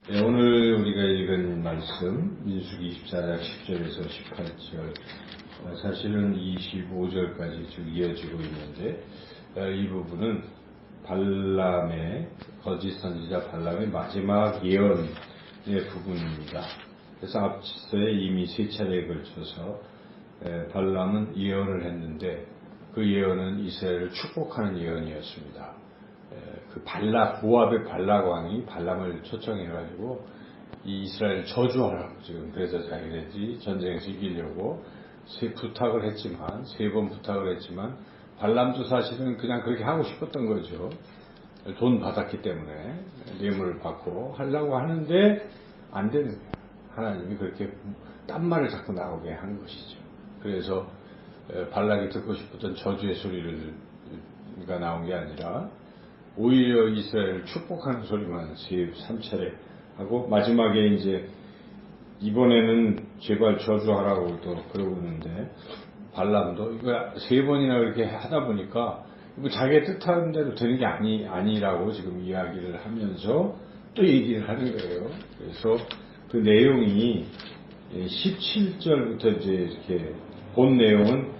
네, 오늘 우리가 읽은 말씀 민수기 24장 10절에서 18절 사실은 25절까지 쭉 이어지고 있는데 이 부분은 발람의 거짓 선지자 발람의 마지막 예언의 부분입니다. 그래서 앞서에 이미 세 차례에 걸쳐서 발람은 예언을 했는데 그 예언은 이스라엘을 축복하는 예언이었습니다. 그 모압의 발락 왕이 발람을 초청해가지고 이 이스라엘 저주하라고 지금 그래서 자기네들이 전쟁에서 이기려고 세 번 부탁을 했지만 발람도 사실은 그냥 그렇게 하고 싶었던 거죠. 돈 받았기 때문에 뇌물을 받고 하려고 하는데 안 되는 거예요. 하나님이 그렇게 딴 말을 자꾸 나오게 한 것이죠. 그래서 발락이 듣고 싶었던 저주의 소리가 나온 게 아니라 오히려 이스라엘을 축복하는 소리만 3차례 하고 마지막에 이제 이번에는 제발 저주하라고 또 그러고 있는데 발람도 이거 3번이나 그렇게 하다 보니까 이거 자기의 뜻하는 대로 되는 게 아니라고 지금 이야기를 하면서 또 얘기를 하는 거예요. 그래서 그 내용이 17절부터 이제 이렇게 본 내용은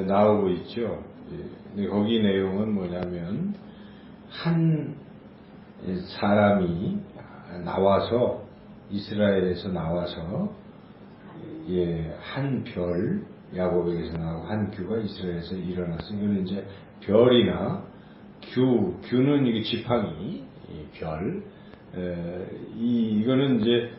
나오고 있죠. 거기 내용은 뭐냐면 한 사람이 나와서 이스라엘에서 나와서 한 별 야곱에게서 나오고 한 규가 이스라엘에서 일어났어요. 이거는 이제 별이나 규는 이게 지팡이 별 이거는 이제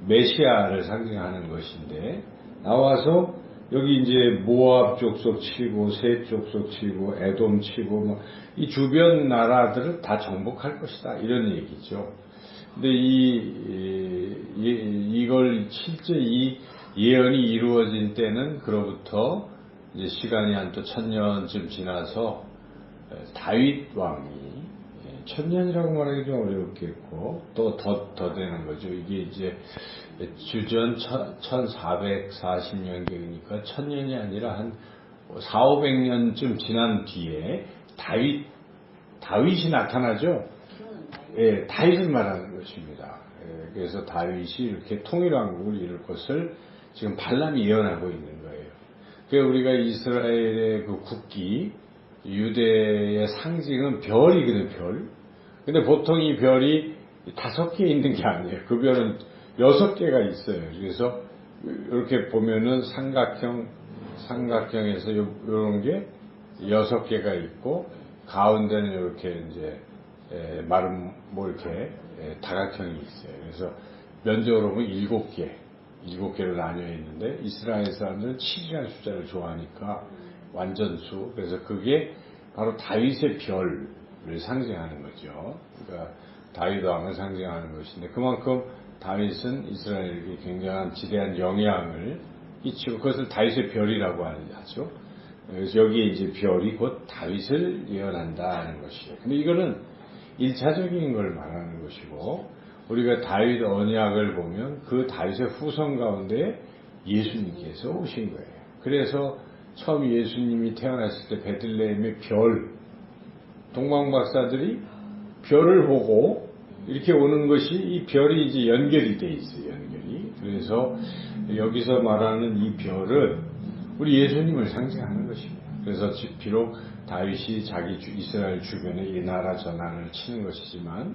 메시아를 상징하는 것인데 나와서 여기 이제 모압 족속 치고 셋 족속 치고 에돔 치고 이 주변 나라들을 다 정복할 것이다 이런 얘기죠. 근데 이걸 실제 이 예언이 이루어진 때는 그로부터 이제 시간이 한 또 1000년쯤 지나서 다윗 왕이 1000년이라고 말하기 좀 어렵겠고 또 더 되는 거죠. 이게 이제 주전 1440년경이니까 1000년이 아니라 한 400~500년쯤 지난 뒤에 다윗이 나타나죠. 예, 다윗을 말하는 것입니다. 그래서 다윗이 이렇게 통일왕국을 이룰 것을 지금 발람이 예언하고 있는 거예요. 그래서 우리가 이스라엘의 그 국기, 유대의 상징은 별이거든요, 별. 근데 보통 이 별이 5개 있는 게 아니에요. 그 별은 6개가 있어요. 그래서 이렇게 보면은 삼각형에서 요런 게 6개가 있고 가운데는 이렇게 이제 마름 이렇게 다각형이 있어요. 그래서 면적으로 보면 7개로 나뉘어 있는데 이스라엘 사람들은 7이라는 숫자를 좋아하니까 완전수. 그래서 그게 바로 다윗의 별을 상징하는 거죠. 그러니까 다윗 왕을 상징하는 것인데 그만큼 다윗은 이스라엘에게 굉장한 지대한 영향을 끼치고 그것을 다윗의 별이라고 하죠. 그래서 여기에 이제 별이 곧 다윗을 예언한다는 것이에요. 근데 이거는 1차적인 걸 말하는 것이고 우리가 다윗 언약을 보면 그 다윗의 후손 가운데 예수님께서 오신 거예요. 그래서 처음 예수님이 태어났을 때 베들레헴의 별 동방박사들이 별을 보고 이렇게 오는 것이 이 별이 이제 연결이 돼 있어요. 그래서 여기서 말하는 이 별은 우리 예수님을 상징하는 것입니다. 그래서 비록 다윗이 자기 이스라엘 주변에 이 나라 전환을 치는 것이지만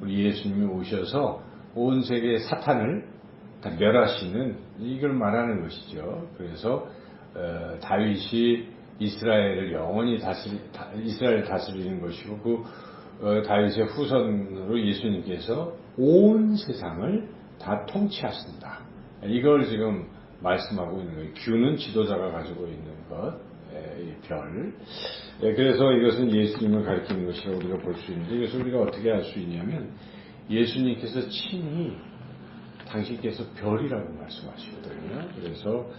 우리 예수님이 오셔서 온 세계의 사탄을 다 멸하시는 이걸 말하는 것이죠. 그래서 다윗이 이스라엘을 영원히 이스라엘을 다스리는 것이고 그 다윗의 후손으로 예수님께서 온 세상을 다 통치하신다. 이걸 지금 말씀하고 있는 거예요. 규는 지도자가 가지고 있는 것, 별. 그래서 이것은 예수님을 가리키는 것이라고 우리가 볼 수 있는데 이것을 우리가 어떻게 알 수 있냐면 예수님께서 친히 당신께서 별이라고 말씀하시거든요. 그래서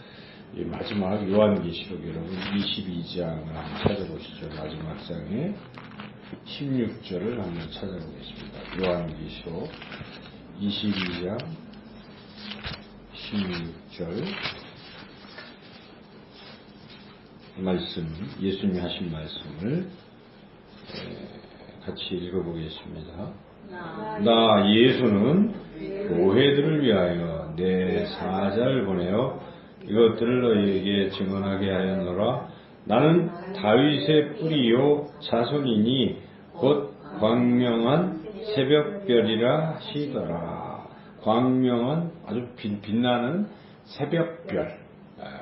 이 마지막 요한계시록 여러분 22장을 한번 찾아보시죠. 마지막 장에 16절을 한번 찾아보겠습니다. 요한계시록 22장 16절 말씀, 예수님이 하신 말씀을 같이 읽어보겠습니다. 나 예수는 교회들을 위하여 내 사자를 보내어 이것들을 너희에게 증언하게 하였노라. 나는 다윗의 뿌리요 자손이니 곧 광명한 새벽별이라 하시더라. 광명한 아주 빛나는 새벽별.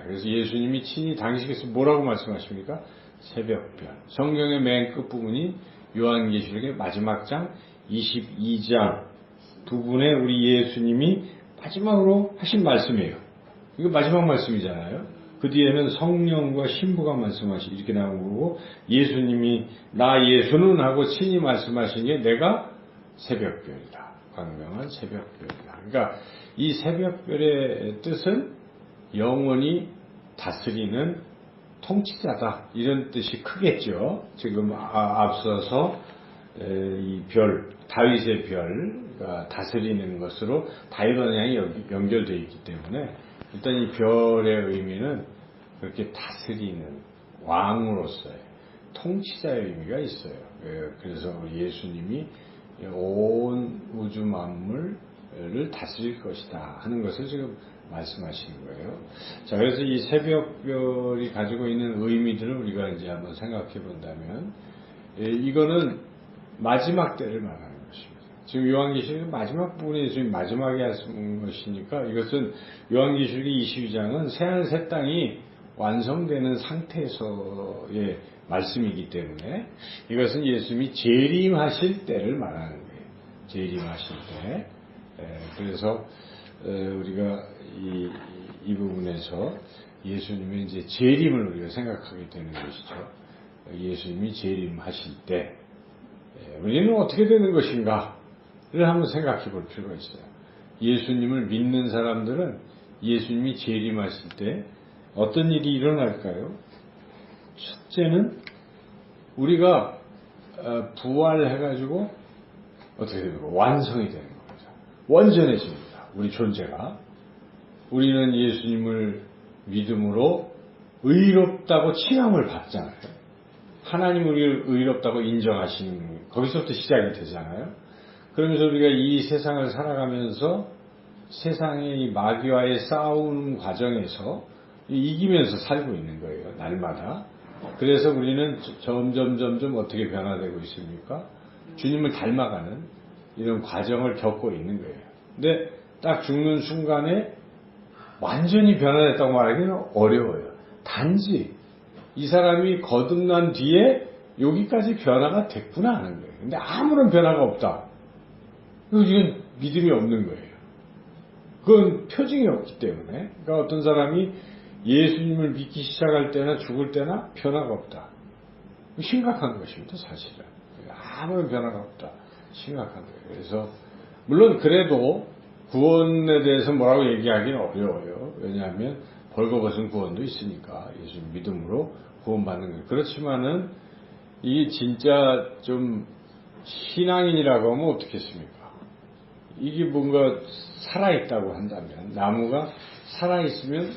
그래서 예수님이 친히 당시에서 뭐라고 말씀하십니까? 새벽별. 성경의 맨 끝부분이 요한계시록의 마지막 장 22장 두 분의 우리 예수님이 마지막으로 하신 말씀이에요. 이거 마지막 말씀이잖아요. 그 뒤에는 성령과 신부가 말씀하시 이렇게 나오고 예수님이 나 예수는 하고 친히 말씀하신 게 내가 새벽별이다. 광명한 새벽별이다. 그러니까 이 새벽별의 뜻은 영원히 다스리는 통치자다. 이런 뜻이 크겠죠. 지금 앞서서 이 별, 다윗의 별가 다스리는 것으로 다윗 언약이 연결되어 있기 때문에 일단 이 별의 의미는 그렇게 다스리는 왕으로서의 통치자의 의미가 있어요. 그래서 예수님이 온 우주 만물을 다스릴 것이다 하는 것을 지금 말씀하시는 거예요. 자, 그래서 이 새벽별이 가지고 있는 의미들을 우리가 이제 한번 생각해 본다면, 이거는 마지막 때를 말하는 것입니다. 지금 요한계시록의 마지막 부분에 지금 마지막에 하신 것이니까 이것은 요한계시록의 22장은 새하늘 새 땅이 완성되는 상태에서의 말씀이기 때문에 이것은 예수님이 재림하실 때를 말하는 거예요. 재림하실 때. 그래서 우리가 이 부분에서 예수님의 이제 재림을 우리가 생각하게 되는 것이죠. 예수님이 재림하실 때 우리는 어떻게 되는 것인가를 한번 생각해 볼 필요가 있어요. 예수님을 믿는 사람들은 예수님이 재림하실 때 어떤 일이 일어날까요? 첫째는 우리가 부활해가지고 어떻게 됩니까? 완성이 되는 겁니다. 완전해집니다. 우리 존재가. 우리는 예수님을 믿음으로 의롭다고 칭함을 받잖아요. 하나님 우리를 의롭다고 인정하시는 거기서부터 시작이 되잖아요. 그러면서 우리가 이 세상을 살아가면서 세상의 이 마귀와의 싸움 과정에서 이기면서 살고 있는 거예요. 날마다. 그래서 우리는 점점 어떻게 변화되고 있습니까? 주님을 닮아가는 이런 과정을 겪고 있는 거예요. 근데 딱 죽는 순간에 완전히 변화됐다고 말하기는 어려워요. 단지 이 사람이 거듭난 뒤에 여기까지 변화가 됐구나 하는 거예요. 근데 아무런 변화가 없다. 이건 믿음이 없는 거예요. 그건 표징이 없기 때문에. 그러니까 어떤 사람이 예수님을 믿기 시작할 때나 죽을 때나 변화가 없다. 심각한 것입니다, 사실은. 아무런 변화가 없다. 심각한 거예요. 그래서 물론 그래도 구원에 대해서 뭐라고 얘기하기는 어려워요. 왜냐하면 벌거벗은 구원도 있으니까 예수님 믿음으로 구원받는 거예요. 그렇지만은 이게 진짜 좀 신앙인이라고 하면 어떻겠습니까? 이게 뭔가 살아있다고 한다면 나무가 살아있으면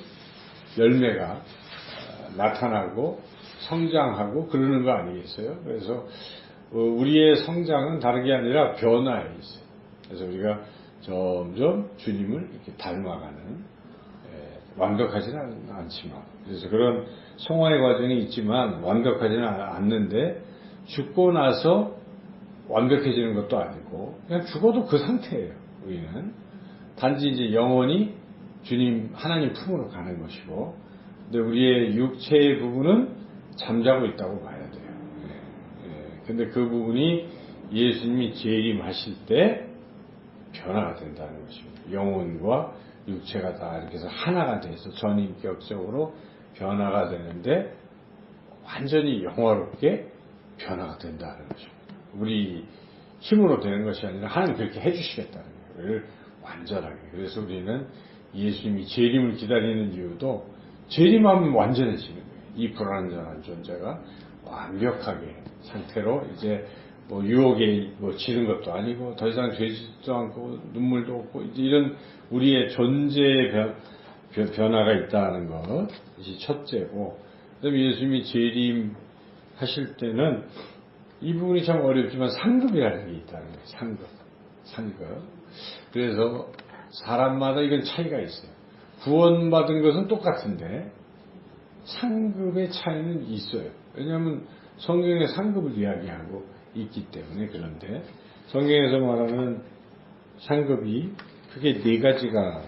열매가 나타나고 성장하고 그러는 거 아니겠어요? 그래서 우리의 성장은 다른 게 아니라 변화에 있어요. 그래서 우리가 점점 주님을 이렇게 닮아가는, 완벽하지는 않지만, 그래서 그런 성화의 과정이 있지만 완벽하지는 않는데 죽고 나서 완벽해지는 것도 아니고 그냥 죽어도 그 상태예요. 우리는 단지 이제 영원히 주님 하나님 품으로 가는 것이고, 근데 우리의 육체의 부분은 잠자고 있다고 봐야 돼요. 근데 그 부분이 예수님이 재림하실 때 변화가 된다는 것입니다. 영혼과 육체가 다 이렇게 해서 하나가 돼서 전인격적으로 변화가 되는데 완전히 영화롭게 변화가 된다는 것입니다. 우리 힘으로 되는 것이 아니라 하나님 그렇게 해주시겠다는 거예요. 완전하게. 그래서 우리는 예수님이 재림을 기다리는 이유도 재림하면 완전해지는 거예요. 이 불완전한 존재가 완벽하게 상태로 이제 뭐 유혹에 뭐 지는 것도 아니고 더 이상 죄짓지도 않고 눈물도 없고 이런 우리의 존재의 변화가 있다는 것이 첫째고, 그다음에 예수님이 재림하실 때는 이 부분이 참 어렵지만 상급이라는 게 있다는 거예요. 상급. 그래서 사람마다 이건 차이가 있어요. 구원받은 것은 똑같은데 상급의 차이는 있어요. 왜냐하면 성경에 상급을 이야기하고 있기 때문에. 그런데 성경에서 말하는 상급이 크게 네 가지가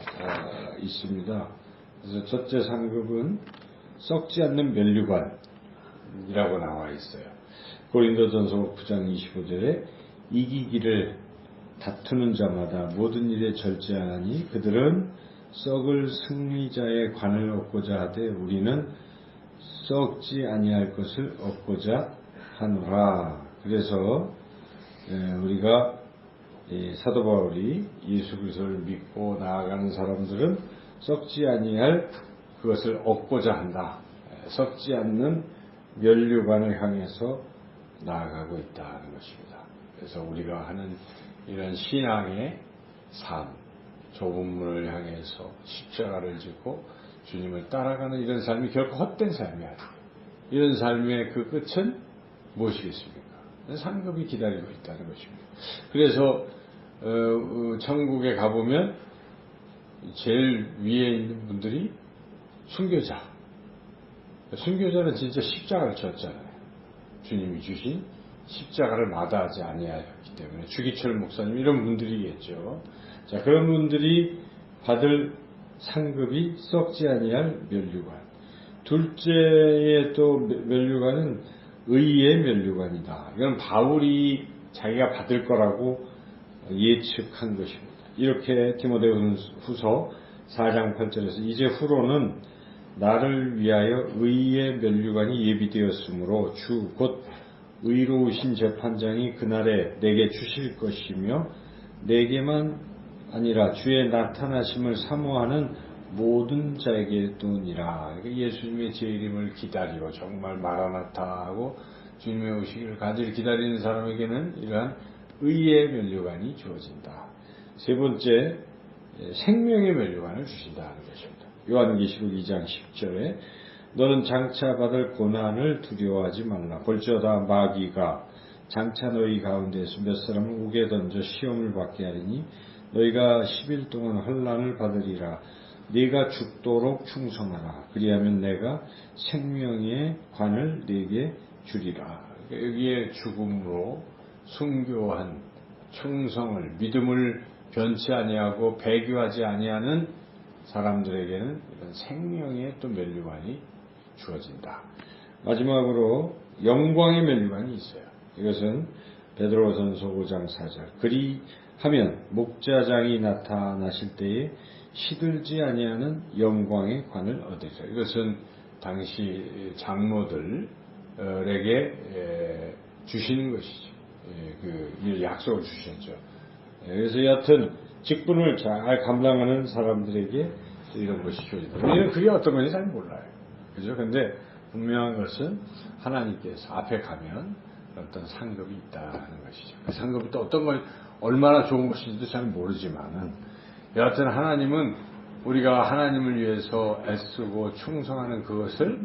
있습니다. 그래서 첫째 상급은 썩지 않는 면류관이라고 나와 있어요. 고린도전서 9장 25절에 이기기를 다투는 자마다 모든 일에 절제하나니 그들은 썩을 승리자의 관을 얻고자 하되 우리는 썩지 아니할 것을 얻고자 하노라. 그래서 우리가 사도 바울이 예수 그리스도를 믿고 나아가는 사람들은 썩지 아니할 그것을 얻고자 한다. 썩지 않는 면류관을 향해서 나아가고 있다는 것입니다. 그래서 우리가 하는 이런 신앙의 삶, 좁은 문을 향해서 십자가를 지고 주님을 따라가는 이런 삶이 결코 헛된 삶이 아니에요. 이런 삶의 그 끝은 무엇이겠습니까? 상급이 기다리고 있다는 것입니다. 그래서 천국에 가보면 제일 위에 있는 분들이 순교자. 순교자는 진짜 십자가를 졌잖아요. 주님이 주신 십자가를 마다하지 아니하였기 때문에 주기철 목사님 이런 분들이겠죠. 자, 그런 분들이 받을 상급이 썩지 아니할 면류관. 둘째의 또 면류관은 의의 면류관이다. 이건 바울이 자기가 받을 거라고 예측한 것입니다. 이렇게 디모데후서 4장 8절에서 이제 후로는 나를 위하여 의의 면류관이 예비되었으므로 주 곧 의로우신 재판장이 그날에 내게 주실 것이며 내게만 아니라 주의 나타나심을 사모하는 모든 자에게 또니라. 예수님의 재림을 기다리고 정말 마라나타 하고 주님의 오시기를 간절히 기다리는 사람에게는 이러한 의의 면류관이 주어진다. 세 번째, 생명의 면류관을 주신다는 것입니다. 요한계시록 2장 10절에 너는 장차 받을 고난을 두려워하지 말라. 볼지어다 마귀가 장차 너희 가운데에서 몇 사람을 옥에 던져 시험을 받게 하리니 너희가 10일 동안 환난을 받으리라. 네가 죽도록 충성하라. 그리하면 내가 생명의 관을 네게 주리라. 여기에 죽음으로 순교한 충성을 믿음을 변치 아니하고 배교하지 아니하는 사람들에게는 이런 생명의 또 면류관이 주어진다. 마지막으로 영광의 면류관이 있어요. 이것은 베드로전서 5장 4절. 그리하면 목자장이 나타나실 때에 시들지 아니하는 영광의 관을 얻으리라. 이것은 당시 장로들에게 주시는 것이죠. 그 약속을 주셨죠. 그래서 여하튼 직분을 잘 감당하는 사람들에게 이런 것이 주어진다. 우리는 그게 어떤 건지 잘 몰라요. 그죠? 근데 분명한 것은 하나님께서 앞에 가면 어떤 상급이 있다는 것이죠. 그 상급이 또 어떤 걸 얼마나 좋은 것인지도 잘 모르지만은 여하튼 하나님은 우리가 하나님을 위해서 애쓰고 충성하는 그것을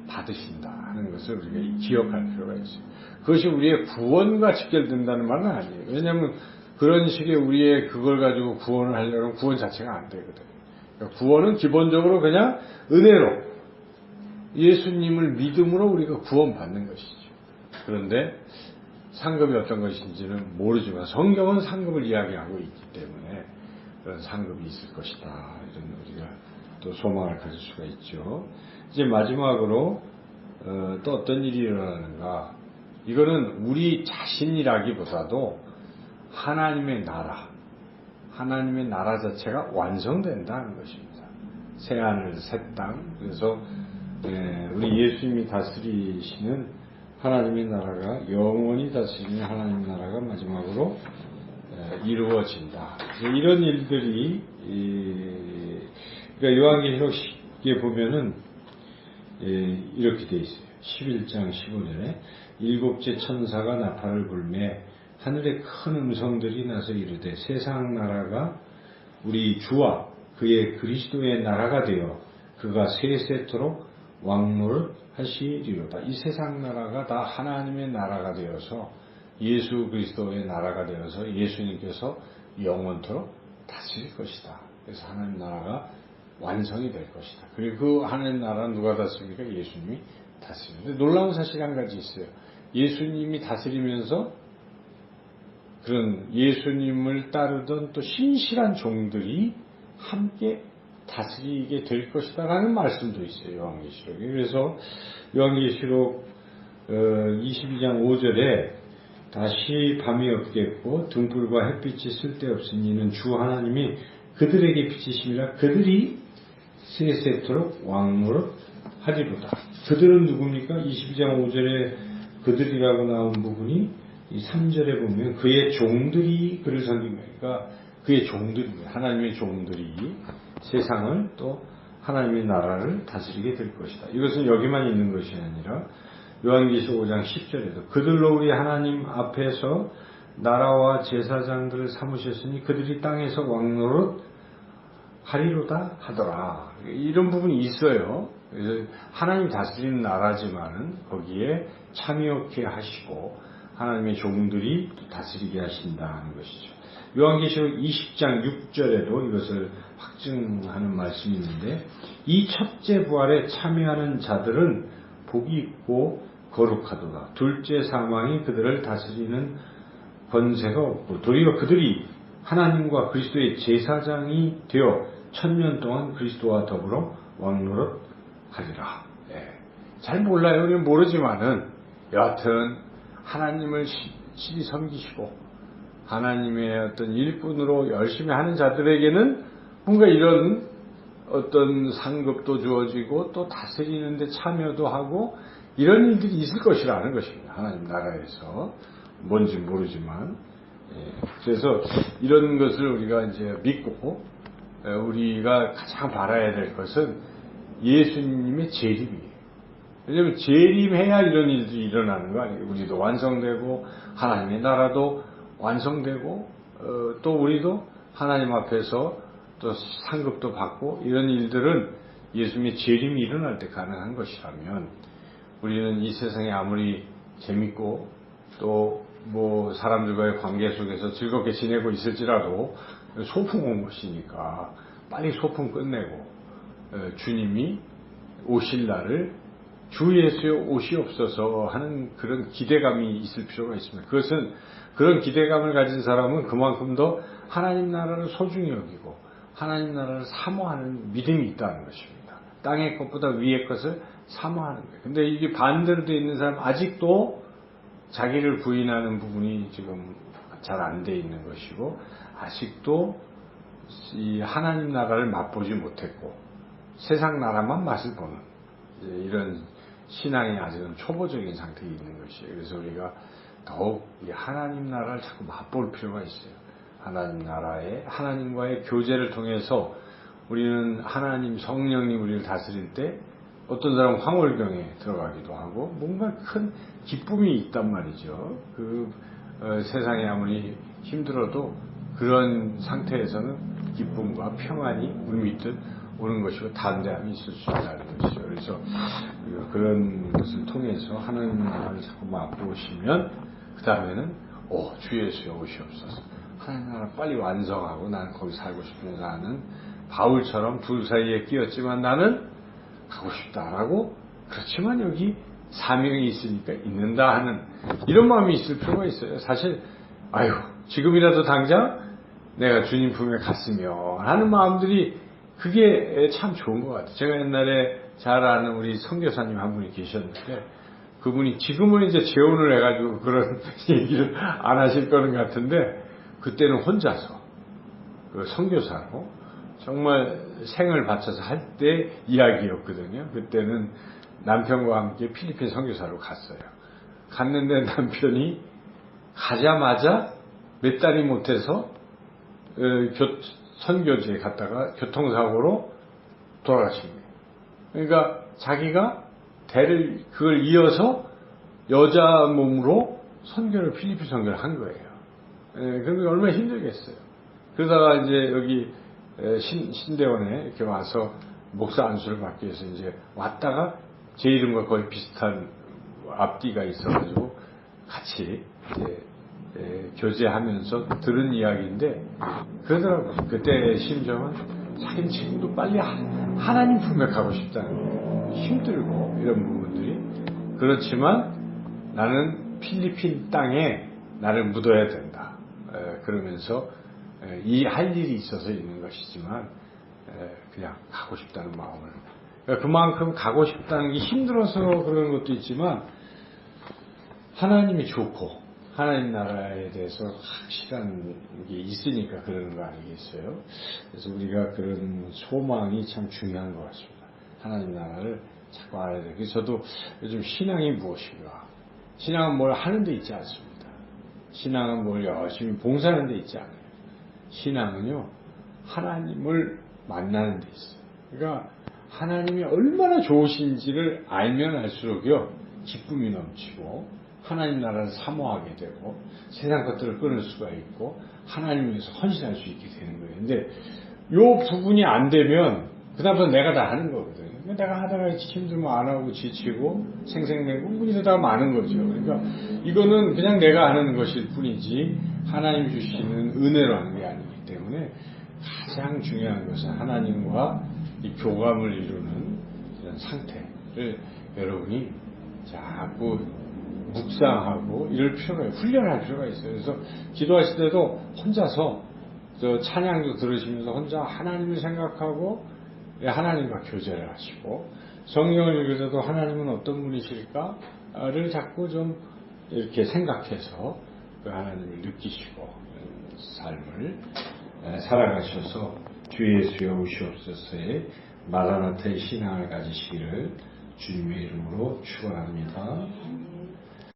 받으신다 하는 것을 우리가 기억할 필요가 있어요. 그것이 우리의 구원과 직결된다는 말은 아니에요. 왜냐하면 그런 식의 우리의 그걸 가지고 구원을 하려면 구원 자체가 안 되거든요. 그러니까 구원은 기본적으로 그냥 은혜로 예수님을 믿음으로 우리가 구원받는 것이죠. 그런데 상급이 어떤 것인지는 모르지만 성경은 상급을 이야기하고 있기 때문에 그런 상급이 있을 것이다. 이런 우리가 또 소망을 가질 수가 있죠. 이제 마지막으로 또 어떤 일이 일어나는가. 이거는 우리 자신이라기보다도 하나님의 나라 자체가 완성된다는 것입니다. 새하늘 새 땅. 그래서 우리 예수님이 다스리시는 하나님의 나라가 영원히 다스리는 하나님의 나라가 마지막으로 이루어진다. 이런 일들이 그러니까 요한계시록에 보면은 이렇게 돼 있어요. 11장 15절에 일곱째 천사가 나팔을 불매 하늘에 큰 음성들이 나서 이르되 세상 나라가 우리 주와 그의 그리스도의 나라가 되어 그가 세세토록 왕노를 하시리로다. 이 세상 나라가 다 하나님의 나라가 되어서 예수 그리스도의 나라가 되어서 예수님께서 영원토록 다스릴 것이다. 그래서 하나님 나라가 완성이 될 것이다. 그리고 그 하나님 나라는 누가 다스립니까? 예수님이 다스립니다. 놀라운 사실이 한 가지 있어요. 예수님이 다스리면서 그런 예수님을 따르던 또 신실한 종들이 함께 다스리게 될 것이다 라는 말씀도 있어요. 요한계시록에. 그래서 요한계시록 22장 5절에 다시 밤이 없겠고 등불과 햇빛이 쓸데없으니 이는 주 하나님이 그들에게 비치심이라 그들이 세세토록 왕노릇 하리로다. 그들은 누굽니까? 22장 5절에 그들이라고 나온 부분이 이 3절에 보면 그의 종들이 그를 섬깁니다. 그러니까 그의 종들입니다. 하나님의 종들이 세상을 또 하나님의 나라를 다스리게 될 것이다. 이것은 여기만 있는 것이 아니라 요한계시록 5장 10절에도 그들로 우리 하나님 앞에서 나라와 제사장들을 삼으셨으니 그들이 땅에서 왕노릇 하리로다 하더라. 이런 부분이 있어요. 그래서 하나님 다스리는 나라지만은 거기에 참여케 하시고 하나님의 종들이 다스리게 하신다는 것이죠. 요한계시록 20장 6절에도 이것을 확증하는 말씀이 있는데 이 첫째 부활에 참여하는 자들은 복이 있고 거룩하도다. 둘째 사망이 그들을 다스리는 권세가 없고 도리어 그들이 하나님과 그리스도의 제사장이 되어 1000년 동안 그리스도와 더불어 왕노릇 하리라. 잘 몰라요. 우리는 모르지만은 여하튼 하나님을 신실히 섬기시고 하나님의 어떤 일꾼으로 열심히 하는 자들에게는 뭔가 이런 어떤 상급도 주어지고 또 다스리는데 참여도 하고 이런 일들이 있을 것이라는 것입니다. 하나님 나라에서 뭔지 모르지만 그래서 이런 것을 우리가 이제 믿고 우리가 가장 바라야 될 것은 예수님의 재림이에요. 왜냐하면 재림해야 이런 일들이 일어나는 거 아니에요. 우리도 완성되고 하나님의 나라도 완성되고 또 우리도 하나님 앞에서 또 상급도 받고 이런 일들은 예수님의 재림이 일어날 때 가능한 것이라면 우리는 이 세상에 아무리 재밌고 또 뭐 사람들과의 관계 속에서 즐겁게 지내고 있을지라도 소풍 온 것이니까 빨리 소풍 끝내고 주님이 오실 날을 주 예수의 옷이 없어서 하는 그런 기대감이 있을 필요가 있습니다. 그것은 그런 기대감을 가진 사람은 그만큼 더 하나님 나라를 소중히 여기고 하나님 나라를 사모하는 믿음이 있다는 것입니다. 땅의 것보다 위의 것을 사모하는 거예요. 근데 이게 반대로 되어 있는 사람은 아직도 자기를 부인하는 부분이 지금 잘 안 돼 있는 것이고 아직도 이 하나님 나라를 맛보지 못했고 세상 나라만 맛을 보는 이런 신앙이 아직은 초보적인 상태에 있는 것이에요. 그래서 우리가 더욱 이 하나님 나라를 자꾸 맛볼 필요가 있어요. 하나님 나라에 하나님과의 교제를 통해서 우리는 하나님 성령님 우리를 다스릴 때 어떤 사람은 황홀경에 들어가기도 하고 뭔가 큰 기쁨이 있단 말이죠. 세상에 아무리 힘들어도 그런 상태에서는 기쁨과 평안이 물밀듯 오는 것이고 담대함이 있을 수 있다는 것이죠. 그래서 그런 것을 통해서 하나님 나라를 자꾸 맛보시면 그 다음에는 주 예수의 옷이 없어서 하나님 나라 빨리 완성하고 나는 거기 살고 싶습니다 하는 바울처럼 둘 사이에 끼었지만 나는 가고 싶다라고 그렇지만 여기 사명이 있으니까 있는다 하는 이런 마음이 있을 필요가 있어요. 사실 지금이라도 당장 내가 주님 품에 갔으면 하는 마음들이 그게 참 좋은 것 같아요. 제가 옛날에 잘 아는 우리 선교사님 한 분이 계셨는데 그분이 지금은 이제 재혼을 해가지고 그런 얘기를 안 하실 거는 같은데 그때는 혼자서 그 선교사로 정말 생을 바쳐서 할 때 이야기였거든요. 그때는 남편과 함께 필리핀 선교사로 갔어요. 갔는데 남편이 가자마자 몇 달이 못해서 선교지에 갔다가 교통사고로 돌아가신 거예요. 그러니까 자기가 그걸 이어서 여자 몸으로 필리핀 선교를 한 거예요. 그러면 얼마나 힘들겠어요. 그러다가 이제 여기 신대원에 이렇게 와서 목사 안수를 받기 위해서 이제 왔다가 제 이름과 거의 비슷한 앞뒤가 있어가지고 같이 이제 교제하면서 들은 이야기인데 그러더라고요. 그때 심정은 자기는 지금도 빨리 하나님 품에 가고 싶다는 힘들고 이런 부분들이 그렇지만 나는 필리핀 땅에 나를 묻어야 된다. 그러면서 이 할 일이 있어서 있는 것이지만 그냥 가고 싶다는 마음을 그만큼 가고 싶다는 게 힘들어서 그러는 것도 있지만 하나님이 좋고 하나님 나라에 대해서 확실한 게 있으니까 그러는 거 아니겠어요? 그래서 우리가 그런 소망이 참 중요한 것 같습니다. 하나님 나라를 자꾸 알아야 돼요. 그래서 저도 요즘 신앙이 무엇인가? 신앙은 뭘 하는 데 있지 않습니다. 신앙은 뭘 열심히 봉사하는 데 있지 않아요. 신앙은요, 하나님을 만나는 데 있어요. 그러니까 하나님이 얼마나 좋으신지를 알면 알수록요, 기쁨이 넘치고 하나님 나라를 사모하게 되고 세상 것들을 끊을 수가 있고 하나님 위해서 헌신할 수 있게 되는 거예요. 근데 요 부분이 안 되면 그다음부터 내가 다 하는 거거든요. 내가 하다가 힘들면 안 하고 지치고 생색내고 문제가 많은 거죠. 그러니까 이거는 그냥 내가 하는 것일 뿐이지 하나님 주시는 은혜로 하는 게 아니기 때문에 가장 중요한 것은 하나님과 이 교감을 이루는 이런 상태를 여러분이 자꾸 묵상하고 이럴 필요가 있어요. 훈련할 필요가 있어요. 그래서 기도하실 때도 혼자서 저 찬양도 들으시면서 혼자 하나님을 생각하고 하나님과 교제를 하시고 성경을 읽을 때도 하나님은 어떤 분이실까를 자꾸 좀 이렇게 생각해서 그 하나님을 느끼시고 삶을 살아가셔서 주 예수여 오시옵소서의 마라나타의 신앙을 가지시기를 주님의 이름으로 축원합니다.